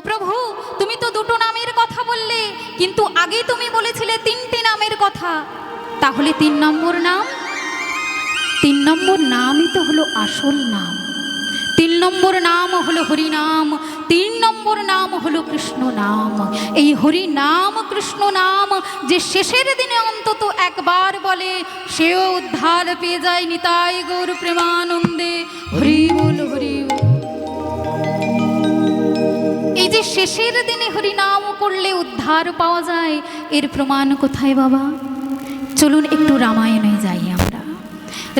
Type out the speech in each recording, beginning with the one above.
প্রভু, তুমি তো দুটো নামের কথা বললে, কিন্তু আগে তুমি বলেছিলে তিনটি নামের কথা। তাহলে 3 নম্বর নাম? 3 নম্বর নামই তো হলো আসল নাম। 3 নম্বর নাম হলো হরি নাম, 3 নম্বর নাম হলো কৃষ্ণ নাম। এই হরি নাম কৃষ্ণ নাম যে শেষের দিনে অন্তত একবার বলে, সেও উদ্ধার পেয়ে যায় নিতাই গৌর প্রেমানন্দে। হরি বল, হরি বল। এই যে শেষের দিনে হরি নাম করলে উদ্ধার পাওয়া যায়, এর প্রমাণ কোথায় বাবা? চলুন একটু রামায়ণে যাই আমরা।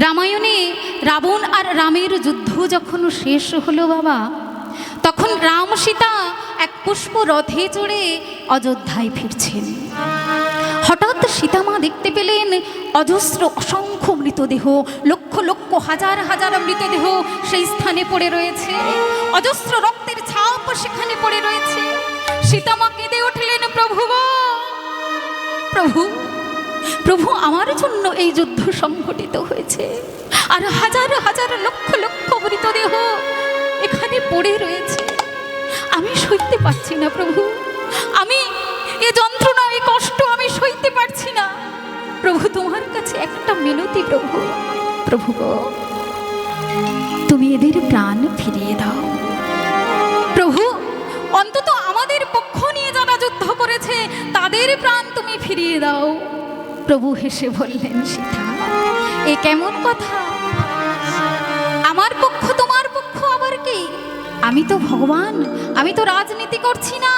রামায়ণে রাবণ আর রামের যুদ্ধ যখন শেষ হলো বাবা, তখন রাম সীতা এক পুষ্প রথে চড়ে অযোধ্যায় ফিরছেন। হঠাৎ সীতামা দেখতে পেলেন অজস্র অসংখ্য মৃতদেহ, লক্ষ লক্ষ হাজার হাজার মৃতদেহ সেই স্থানে পড়ে রয়েছে, অজস্র রক্তের ছাপ সেখানে পড়ে রয়েছে। সীতামা কেঁদে উঠলেন, প্রভু গো, প্রভু, প্রভু, আমার জন্য এই যুদ্ধ সংঘটিত হয়েছে, আর হাজার হাজার লক্ষ লক্ষ মৃতদেহ এখানে পড়ে রয়েছে। আমি সইতে পারছি না প্রভু, আমি এ যন্ত্রণা, এই কষ্ট আমি সইতে পারছি না। প্রভু, তোমার কাছে একটা মিনতি প্রভু, প্রভু গো, তুমি এদের প্রাণ ফিরিয়ে দাও। প্রভু, অন্তত আমাদের পক্ষ নিয়ে যারা যুদ্ধ করেছে তাদের প্রাণ তুমি ফিরিয়ে দাও। প্রভু হেসে বললেন, সীতা, এ কেমন কথা? আমার পক্ষ তোমার পক্ষ আবার কি? আমি তো ভগবান, আমি তো রাজনীতি করছি না,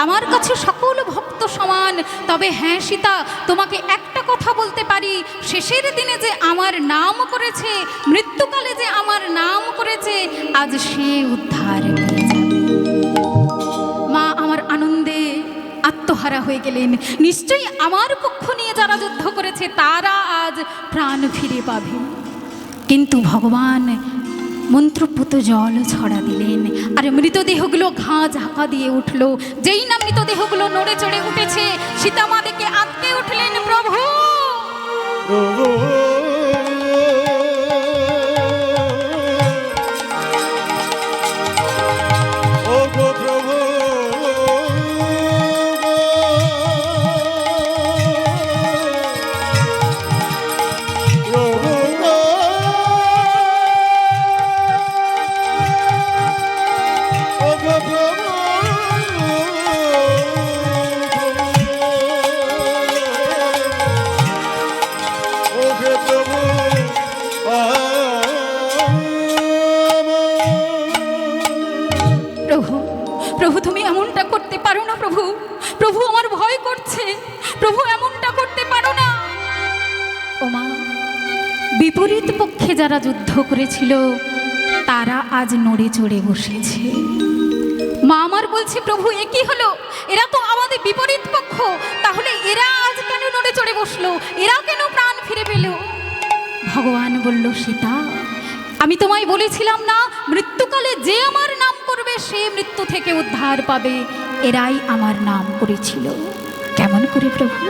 আমার কাছে সকল ভক্ত সমান। তবে হ্যাঁ সীতা, তোমাকে একটা কথা বলতে পারি, শেষের দিনে যে আমার নাম করেছে, মৃত্যুকালে যে আমার নাম করেছে, আজ সে উদ্ধার পেয়ে যাবে। মা আমার আনন্দে আত্মহারা হয়ে গেলেন। নিশ্চয়ই আমার পক্ষ নিয়ে যারা যুদ্ধ করেছে তারা আজ প্রাণ ফিরে পাবে। কিন্তু ভগবান মন্ত্রপুত জল ছড়া দিলেন, আর মৃতদেহগুলো ঘা ঝাঁকা দিয়ে উঠল। যেই না মৃতদেহগুলো নড়ে চড়ে উঠেছে, সীতামা দেখে আঁতকে উঠলেন, প্রভু, প্রভু, তুমি এমনটা করতে পারো না প্রভু, প্রভু, আমার ভয় করছে, প্রভু, এমনটা করতে পারো না। ওমা, বিপরীত পক্ষে যারা যুদ্ধ করেছিল তারা আজ নড়ে চড়ে বসেছে। মা আমার বলছে, প্রভু, এ কি হলো? এরা তো আমাদের বিপরীত পক্ষ, তাহলে এরা আজ কেন নড়ে চড়ে বসলো? এরা কেন প্রাণ ফিরে পেল? ভগবান বলল, সীতা, আমি তোমায় বলেছিলাম না, মৃত্যুকালে যে আমার নাম করবে সে মৃত্যু থেকে উদ্ধার পাবে। এরাই আমার নাম করেছিল। কেমন করে প্রভু?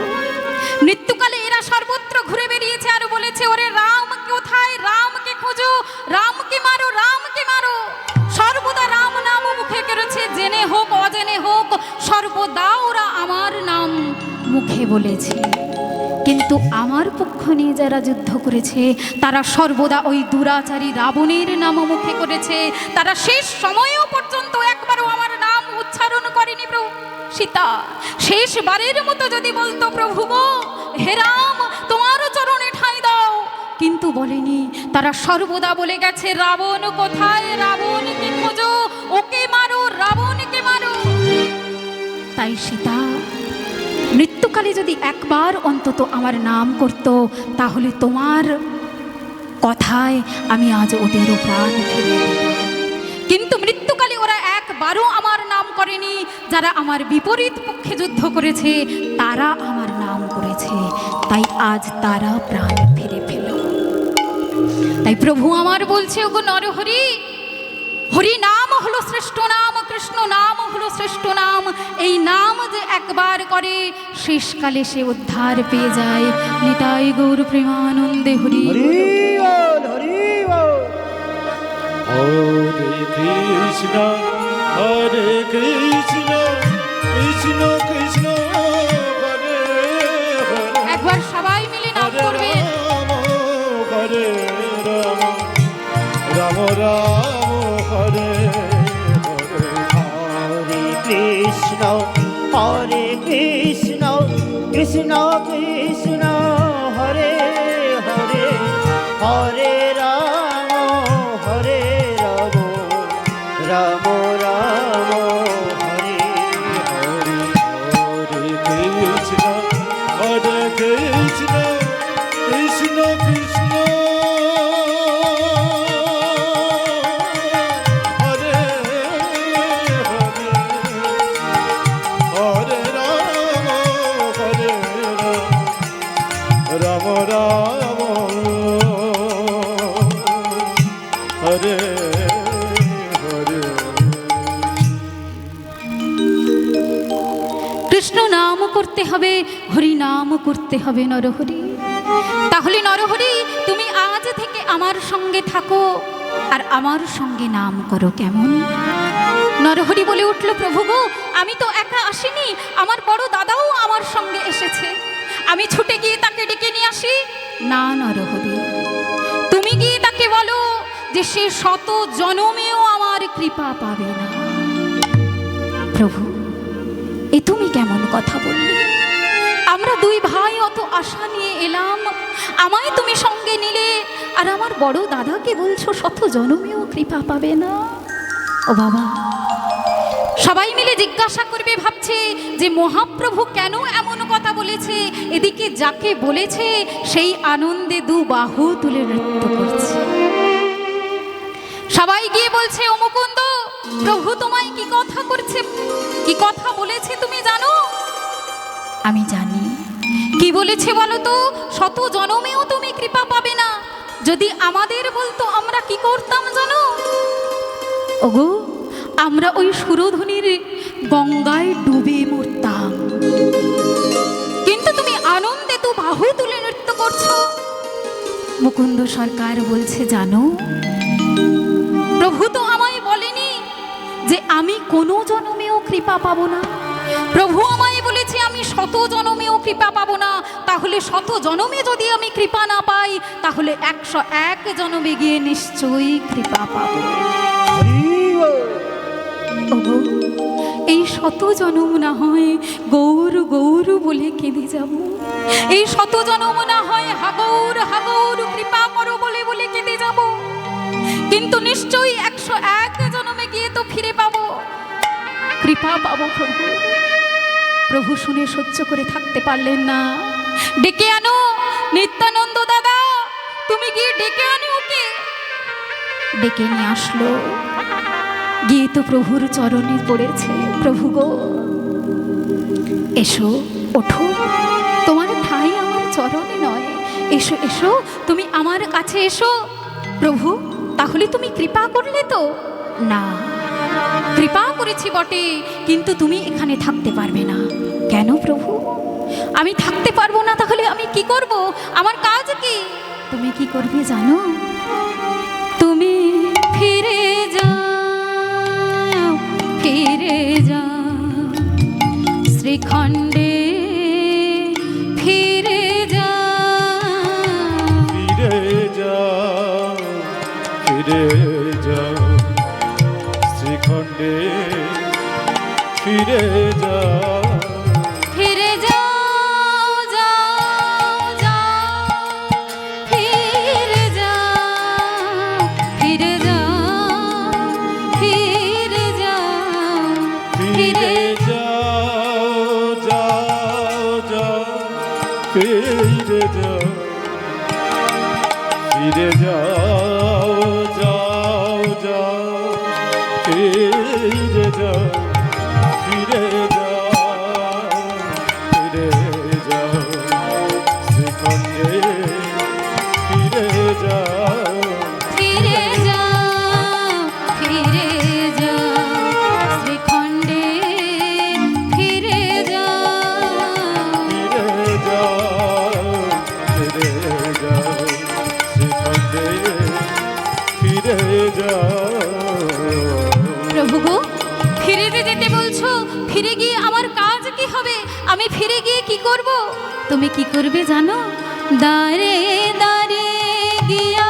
মৃত্যুকালে এরা সর্বত্র ঘুরে বেরিয়েছে আর বলেছে, ওরে রাম কোথায়? রামকে খোঁজো, রামকে মারো, রামকে মারো। সর্বদা রাম নাম মুখে করেছে, জেনে হোক অজেনে হোক, সর্বদা ওরা আমার নাম মুখে বলেছে। কিন্তু আমার পক্ষ নিয়ে যারা যুদ্ধ করেছে তারা সর্বদা ওই দুরাচারী রাবণের নাম মুখে করেছে। তারা শেষ সময়ও পর্যন্ত একবারও আমার নাম উচ্চারণ করেনি। প্রভু, সীতা শেষবারের মতো যদি বলতো, প্রভু গো, হে রাম, তোমার চরণে ঠাঁই দাও, কিন্তু বলেনি। তারা সর্বদা বলে গেছে, রাবণ কোথায়? রাবণকে খোঁজো, ওকে মারো, রাবণকে মারো। তাই সীতা মৃত্যুকালে যদি একবার অন্তত আমার নাম করত, তাহলে তোমার কথায় আমি আজ ওদেরও প্রাণ ফিরিয়ে দিতাম। কিন্তু মৃত্যুকালে ওরা একবারও আমার নাম করেনি। যারা আমার বিপরীত পক্ষে যুদ্ধ করেছে তারা আমার নাম করেছে, তাই আজ তারা প্রাণ ফিরে পেল। তাই প্রভু আমার বলছে, ওগো নরহরি, হরি নাম হলো শ্রেষ্ঠ নাম, কৃষ্ণ নাম হলো শ্রেষ্ঠ নাম। এই নাম যে একবার করে শেষকালে সে উদ্ধার পেয়ে যায়। নিতাই গৌর প্রেমানন্দে হরি হরি বল, হরি বল। হরে কৃষ্ণ হরে কৃষ্ণ কৃষ্ণ কৃষ্ণ হরে হরে একবার সবাই মিলে নাম করবে। হরে রাম রাম রাম হরে হরে হরে কৃষ্ণ কৃষ্ণ কৃষ্ণ হরে হরে হরে রাম রাম রাম হরে হরে হরে কৃষ্ণ হরে কৃষ্ণ কৃষ্ণ কৃষ্ণ হরে হরে হরে রাম রাম রাম হরে হরে কৃষ্ণ নাম করতে হবে, হরি নাম করতে হবে নরহরি। তাহলে নরহরি তুমি আজ থেকে আমার সঙ্গে থাকো আর আমার সঙ্গে নাম করো কেমন? নরহরি বলে উঠল, প্রভু গো, আমি তো একা আসিনি, আমার বড় দাদাও আমার সঙ্গে এসেছে, আমি ছুটে গিয়ে তাকে ডেকে নিয়ে আসি। না নরহরি, তুমি গিয়ে তাকে বলো যে সে শত জনমেও আমার কৃপা পাবে না। প্রভু, এ তুমি কেমন কথা বললে? আমরা দুই ভাই অত আশা নিয়ে এলাম, আমায় তুমি সঙ্গে নিলে, আর আমার বড় দাদাকে বলছো শত জনমেও কৃপা পাবে না। ও বাবা, সবাই মিলে জিজ্ঞাসা করবে ভাবছে যে মহাপ্রভু কেন এমন কথা বলেছে। এদিকে যাকে বলেছে সেই আনন্দে দু বাহু তুলে নৃত্য করছে। সবাই গিয়ে বলছে, ও মুকুন্দ, প্রভু তোমায় কি কথা করছে, কি কথা বলেছে তুমি জানো? আমি জানি। কি বলেছে বলো তো? শত জনমেও তুমি কৃপা পাবে না। যদি আমাদের বলতো আমরা কি করতাম জানো? ওগো, আমরা ওই সুরধুনির গঙ্গায় ডুবে মরতাম। কিন্তু তুমি আনন্দে তো বাহু তুলে নৃত্য করছো। মুকুন্দ সরকার বলছে, জানো, প্রভু তো আমায় বলেনি যে আমি কোনো জনমেও কৃপা পাবো না। প্রভু আমায় বলেছে আমি শত জনমেও কৃপা পাবো না। তাহলে শত জনমে যদি আমি কৃপা না পাই, তাহলে 101 জনমে গিয়ে নিশ্চয়ই কৃপা পাবো। ওগো, এই শত জনম না হয় গৌর গৌর বলে কেঁদে যাব, এই শত জনম না হয় হাগৌর হাগৌর কৃপা করো বলে বলে কেঁদে যাব, কিন্তু নিশ্চয়ই 101 জনমে গিয়ে তো ফিরে পাবো, কৃপা পাবো। প্রভু, প্রভু শুনে সহ্য করে থাকতে পারলেন না। ডেকে আনো নিত্যানন্দ দাদা, তুমি গিয়ে ডেকে আনো ওকে। ডেকে নিয়ে আসলো, গিয়ে তো প্রভুর চরণে পড়েছে। প্রভু গো, এসো, ওঠো, তোমার ঠাঁই আমার চরণে নয়, এসো এসো, তুমি আমার কাছে এসো। প্রভু, তাহলে তুমি কৃপা করলে তো? না, কৃপা করেছি বটে, কিন্তু তুমি এখানে থাকতে পারবে না। কেন প্রভু? আমি থাকতে পারবো না, তাহলে আমি কি করব? আমার কাজ কি? তুমি কি করবে জানো? তুমি ফিরে যাও, ফিরে যাও শ্রীখণ্ডে, ফিরে যাও, ফিরে যাও, ফিরে যাও শ্রীখণ্ডে, ফিরে যাও, ফিরে যাও, যাও, যাও, ফিরে যাও, ফিরে যাও, ফিরে যাও, ফিরে যাও, যাও, যাও, ফিরে যাও, ফিরে যাও, যাও, যাও, ফিরে যাও, ফিরে যাও, ফিরে যাও শ্রীখণ্ডে, ফিরে যাও, ফিরে যাও, ফিরে যাও শ্রীখণ্ডে, ফিরে যাও, ফিরে যাও, ফিরে যাও শ্রীখণ্ডে, ফিরে যাও। প্রভু গো, ফিরে যে যেতে বলছো, ফিরে গিয়ে আমার কাজ কি হবে? আমি ফিরে গিয়ে কি করব? তুমি কি করবে জানো? দাঁড়ে দাঁড়ে গিয়া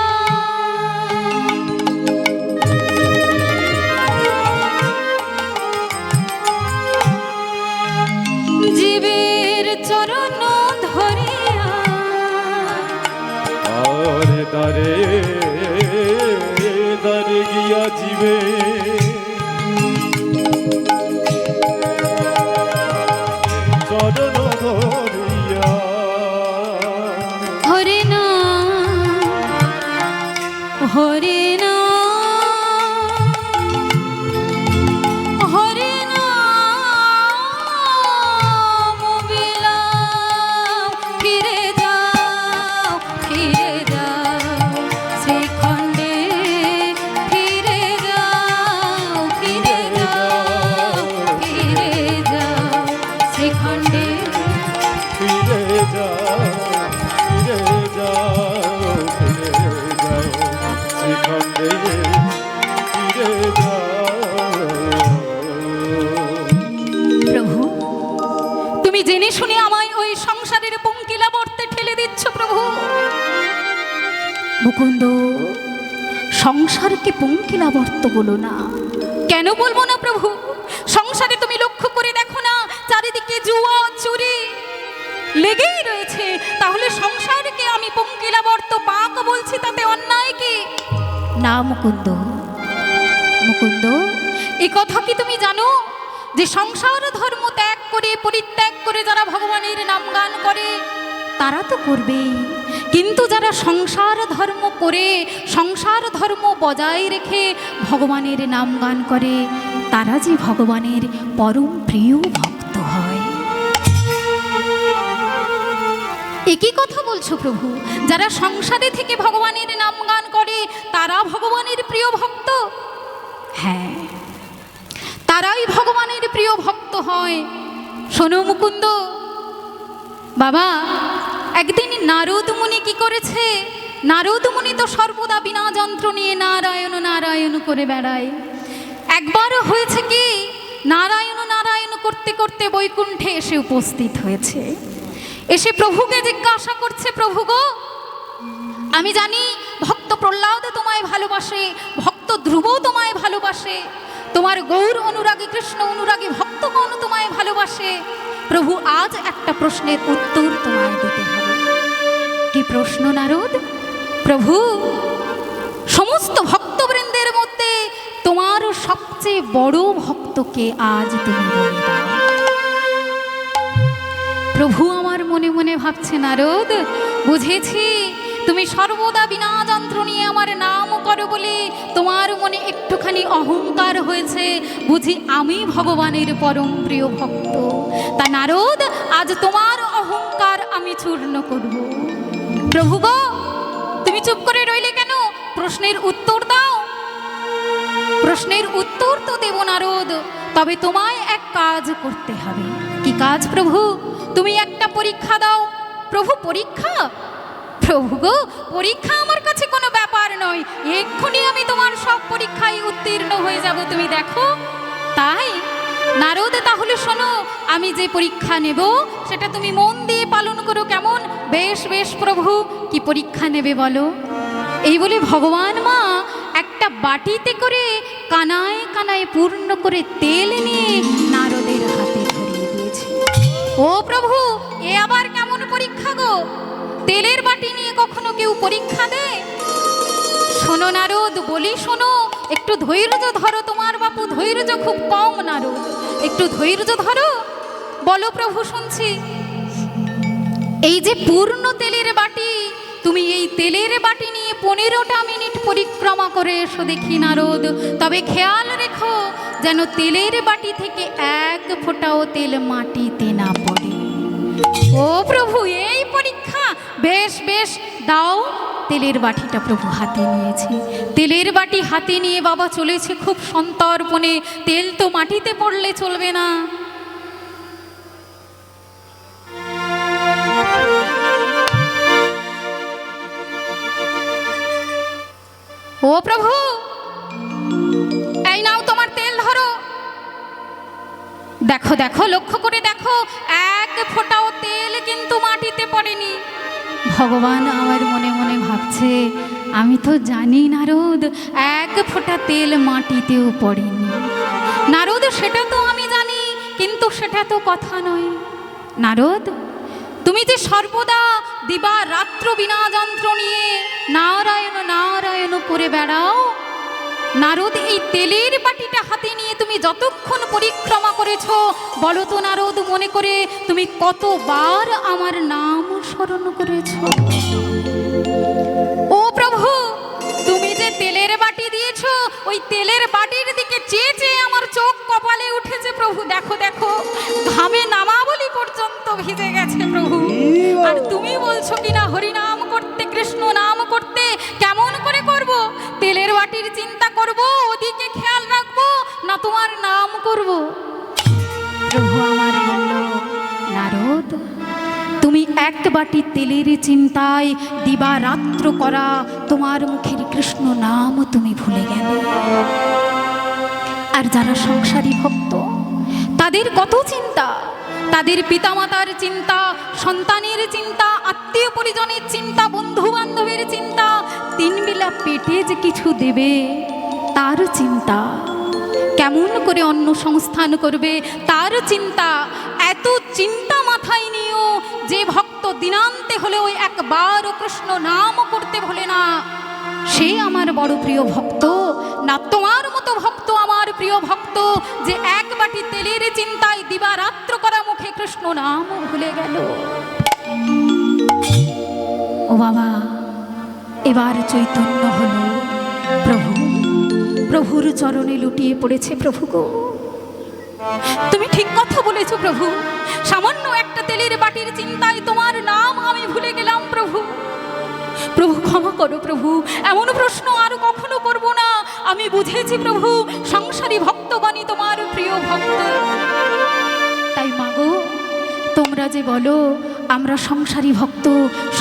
জীবের চরণ ধরিয়া আরে দারে দারে গিয়া জীবে চরণ ধরিয়া হরে না হরে না হরে না বিলাও, ফিরে যাও ফিরে যাও শ্রীখণ্ডে, ফিরে যাও ফিরে যাও ফিরে যাও শ্রীখণ্ডে। ফিরে যাও ফিরে যাও ফিরে যাও শ্রীখণ্ডে ফিরে যাও। প্রভু, তুমি জেনে শুনে আমায় ওই সংসারের পঙ্কিলাবর্তে ঠেলে দিচ্ছ প্রভু। মুকুন্দ, সংসারকে পঙ্কিলাবর্ত বলো না। কেন বলবো না প্রভু? সংসারে তুমি লক্ষ্য করে দেখো না, চারিদিকে জুয়া চুরি লেগেই রয়েছে। তাহলে সংসারকে আমি পঙ্কিলাবর্ত পাক বলছি, তাতে অন্যায় কি? না মুকুন্দ, মুকুন্দ, এই কথা কি তুমি জানো যে সংসার ধর্ম ত্যাগ করে পরিত্যাগ করে যারা ভগবানের নাম গান করে তারা তো করবেই, কিন্তু যারা সংসার ধর্ম করে সংসার ধর্ম বজায় রেখে ভগবানের নাম গান করে তারা যে ভগবানের পরম প্রিয় ভক্ত হয়। একই কথা বলছো প্রভু? যারা সংসারে থেকে ভগবানের নাম গান করে তারা ভগবানের প্রিয় ভক্ত? হ্যাঁ, তারাই ভগবানের প্রিয় ভক্ত হয়। শোনো মুকুন্দ বাবা, একদিন নারদ মুনি কি করেছে? নারদ মুনি তো সর্বদা বিনা যন্ত্র নিয়ে নারায়ণ নারায়ণ করে বেড়ায়। একবার হয়েছে কি, নারায়ণ নারায়ণ করতে করতে বৈকুণ্ঠে এসে উপস্থিত হয়েছে। এসে প্রভুকে জিজ্ঞাসা করছে, প্রভু গো, আমি জানি ভক্ত প্রহ্লাদ তোমায় ভালোবাসে, ভক্ত ধ্রুব তোমায় ভালোবাসে, তোমার গৌর অনুরাগী কৃষ্ণ অনুরাগী ভক্তগণ তোমায় ভালোবাসে। প্রভু, আজ একটা প্রশ্নের উত্তর তোমায় দিতে হবে। কি প্রশ্ন নারদ? প্রভু, সমস্ত ভক্তবৃন্দের মধ্যে তোমার সবচেয়ে বড় ভক্তকে আজ তুমি বলে দাও। প্রভু আমার মনে মনে ভাবছে, নারদ বুঝেছি তুমি সর্বদা বিনা যন্ত্র নিয়ে আমার নাম করো বলে তোমার মনে একটুখানি অহংকার হয়েছে, বুঝি আমি ভগবানের পরম প্রিয় ভক্ত। তা নারদ, আজ তোমার অহংকার আমি চূর্ণ করব। প্রভু গো, তুমি চুপ করে রইলে কেন? প্রশ্নের উত্তর দাও। প্রশ্নের উত্তর তো দেব নারদ, তবে তোমায় এক কাজ করতে হবে। কি কাজ প্রভু? তুমি একটা পরীক্ষা দাও। প্রভু, পরীক্ষা? প্রভু গো, পরীক্ষা আমার কাছে কোনো ব্যাপার নয়, এক্ষুনি আমি তোমার সব পরীক্ষায় উত্তীর্ণ হয়ে যাব, তুমি দেখো। তাই নারদ, তাহলে শোনো, আমি যে পরীক্ষা নেব সেটা তুমি মন দিয়ে পালন করো, কেমন? বেশ বেশ প্রভু, কি পরীক্ষা নেবে বলো? এই বলে ভগবান মা একটা বাটিতে করে কানায় কানায় পূর্ণ করে তেল নিয়ে নারদের হাতে ধরিয়ে দিয়েছে। ও প্রভু, এ আবার কেমন পরীক্ষা গো? তেলের বাটি নিয়ে কখনো কেউ পরীক্ষা দেয়? শোনো নারদ, বলি শোনো, একটু ধৈর্য ধরো। তোমার বাপু ধৈর্য খুব কম নারদ, একটু ধৈর্য ধরো। বলো প্রভু, শুনছি। এই যে পূর্ণ তেলের বাটি, তুমি এই তেলের বাটি নিয়ে 15টা মিনিট পরিক্রমা করে এসো দেখি নারদ। তবে খেয়াল রেখো যেন তেলের বাটি থেকে এক ফোঁটাও তেল মাটিতে না পড়ে। ও প্রভু, এই পরীক্ষা? বেশ বেশ, দাও। তেলের বাটিটা প্রভু হাতে নিয়েছে। তেলের বাটি হাতে নিয়ে বাবা চলেছে খুব সন্তর্পণে। তেল তো মাটিতে পড়লে চলবে না। ও প্রভু, এই নাও তোমার তেল ধরো। দেখো দেখো, লক্ষ্য করে দেখো, এক ফোঁটাও তেল কিন্তু মাটিতে পড়েনি। ভগবান আমার মনে মনে ভাবছে, আমি তো জানি নারদ এক ফোঁটা তেল মাটিতেও পড়েনি। নারদ, সেটা তো আমি জানি, কিন্তু সেটা তো কথা নয়। নারদ, তুমি যে সর্বদা দিবা রাত্র বিনা যন্ত্র নিয়ে নারায়ণ নারায়ণ করে বেড়াও, নারদ, এই তেলের বাটিটা হাতে নিয়ে তুমি যতক্ষণ পরিক্রমা করেছো, বলো তো নারদ, মনে করে তুমি কতবার আমার নাম স্মরণ করেছো? ও প্রভু, তুমি যে তেলের বাটি দিয়েছো, ওই তেলের বাটির দিকে চেয়ে চেয়ে আমার চোখ কপালে উঠেছে প্রভু। দেখো দেখো, ঘামে নামাবলি পর্যন্ত ভিজে গেছে প্রভু। আর তুমি বলছো কিনা হরিনাম করতে, কৃষ্ণ নাম করতে। কেমন করে করব? তেলের বাটির চিন্তা করব, ওদিকে খেয়াল রাখবো, না তোমার নাম করব? প্রভু আমার বলল, নারদ, তুমি এক বাটি তেলের চিন্তায় দিবা রাত্র করা তোমার মুখের কৃষ্ণ নাম তুমি ভুলে গেলে। আর যারা সংসারী ভক্ত, তাদের কত চিন্তা, তাদের পিতামাতার চিন্তা, সন্তানের চিন্তা, আত্মীয় পরিজনের চিন্তা, বন্ধু বান্ধবের চিন্তা, তিন বেলা পেটে যে কিছু দেবে তার চিন্তা, কেমন করে অন্ন সংস্থান করবে তার চিন্তা। এত চিন্তা মাথায় নিয়েও যে ভক্ত দিনান্তে হলেও একবার কৃষ্ণ নাম করতে ভোলে না, সে আমার বড় প্রিয় ভক্ত। না তোমার মতো ভক্ত আমার প্রিয় ভক্ত, যে এক বাটি তেলের চিন্তায় দিবারাত্র করা মুখে কৃষ্ণ নাম ভুলে গেল। ও বাবা, এবার চৈতন্য হলো। প্রভু, প্রভুর চরণে লুটিয়ে পড়েছে। প্রভু গো, তুমি ঠিক কথা বলেছো প্রভু, সামান্য একটা তেলের বাটির চিন্তায় তোমার নাম আমি ভুলে গেলাম প্রভু। প্রভু ক্ষমা করো প্রভু, এমন প্রশ্ন আর কখনো করব না। আমি বুঝেছি প্রভু, সংসারী ভক্তগণই তোমার প্রিয় ভক্ত। তাই মাগো, তোমরা যে বলো আমরা সংসারী ভক্ত,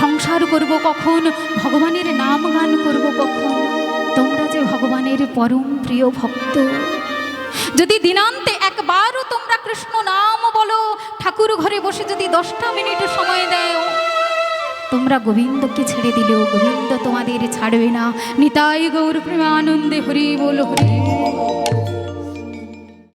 সংসার করব কখন, ভগবানের নাম গান করব কখন, তোমরা যে ভগবানের পরম প্রিয় ভক্ত, যদি দিনান্তে একবারও তোমরা কৃষ্ণ নাম বলো, ঠাকুর ঘরে বসে যদি 10টা মিনিট সময় দেও, তোমরা গোবিন্দকে ছেড়ে দিলেও গোবিন্দ তোমাদের ছাড়বে না। নিতাই গৌর প্রেমানন্দে হরি বল, হরি বল।